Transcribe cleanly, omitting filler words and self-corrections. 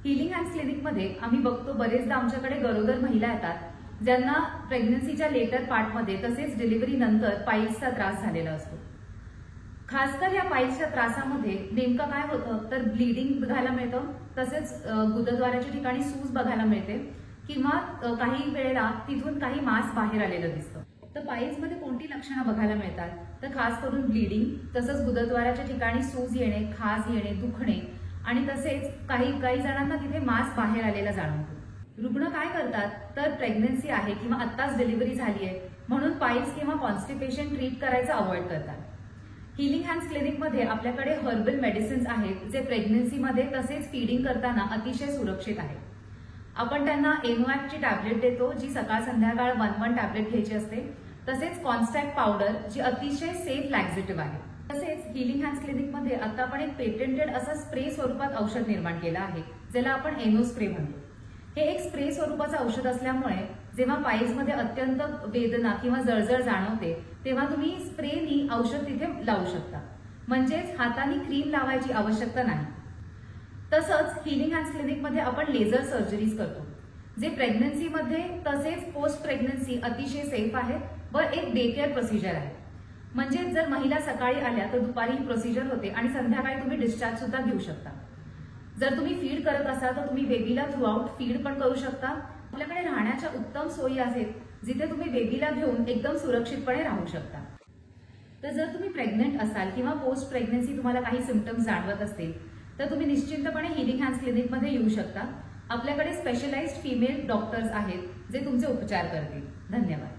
Healing hands क्लिनिकमध्ये आम्ही बघतो बरेचदा आमच्याकडे गरोदर महिला येतात ज्यांना प्रेग्नन्सीच्या लेटर पार्टमध्ये तसेच डिलिव्हरी नंतर पाईल्सचा त्रास झालेला असतो। खासकर या पाईल्सच्या त्रासामध्ये नेमकं काय होतं तर ब्लीडिंग बघायला मिळतं, तसेच गुदद्वाराच्या ठिकाणी सूज बघायला मिळते किंवा काही वेळेला तिथून काही मांस बाहेर आलेलं दिसतं। तर पाईल्समध्ये कोणती लक्षणं बघायला मिळतात तर खास करून ब्लीडिंग, तसंच गुदद्वाराच्या ठिकाणी सूज येणे, खाज येणे, दुखणे आणि तसेच काही जणांना तिथे मांस बाहेर आलेला जाणवतो। रुग्ण काय करतात तर प्रेग्नन्सी आहे किंवा आत्ताच डिलिव्हरी झाली आहे म्हणून पाईल्स किंवा कॉन्स्टिपेशन ट्रीट करायचं अवॉइड करतात। हिलिंग हँड्स क्लिनिकमध्ये आपल्याकडे हर्बल मेडिसिन्स आहेत जे प्रेग्नन्सीमध्ये तसेच फीडिंग करताना अतिशय सुरक्षित आहेत। आपण त्यांना एनोॲक्टची टॅबलेट देतो जी सकाळ संध्याकाळ 1 टॅबलेट घ्यायची असते, तसेच कॉन्स्टॅक्ट पावडर जी अतिशय सेफ लॅक्झेटिव्ह आहे। तसेच हिलिंग हँड्स क्लिनिकमध्ये आता आपण एक पेटेंटेड असा स्प्रे स्वरूपात औषध निर्माण केलं आहे ज्याला आपण एनो स्प्रे म्हणतो। हे एक स्प्रे स्वरूपाचं औषध असल्यामुळे जेव्हा पाईल्समध्ये अत्यंत वेदना किंवा जळजळ जाणवते तेव्हा तुम्ही स्प्रेनी औषध तिथे लावू शकता, म्हणजेच हाताने क्रीम लावायची आवश्यकता नाही। तसंच हिलिंग हँड्स क्लिनिकमध्ये आपण लेझर सर्जरीज करतो जे प्रेग्नन्सीमध्ये तसेच पोस्ट प्रेग्नन्सी अतिशय सेफ आहे व एक डे केअर प्रोसिजर आहे। म्हणजे जर महिला सकाळी आल्या तर दुपारी ही प्रोसिजर होते आणि संध्याकाळी तुम्ही डिस्चार्ज सुद्धा घेऊ शकता। जर तुम्ही फीड करत असाल तर तुम्ही बेबीला थ्रूआउट फीड पण करू शकता। आपल्याकडे राहण्याच्या उत्तम सोयी आहेत जिथे तुम्ही बेबीला घेऊन एकदम सुरक्षितपणे राहू शकता। तर जर तुम्ही प्रेग्नंट असाल किंवा पोस्ट प्रेग्नन्सी तुम्हाला काही सिम्पटम्स जाणवत असतील तर तुम्ही निश्चिंतपणे हिलिंग हँड्स क्लिनिकमध्ये येऊ शकता। आपल्याकडे स्पेशलाइज्ड फिमेल डॉक्टर्स आहेत जे तुमचे उपचार करतील। धन्यवाद।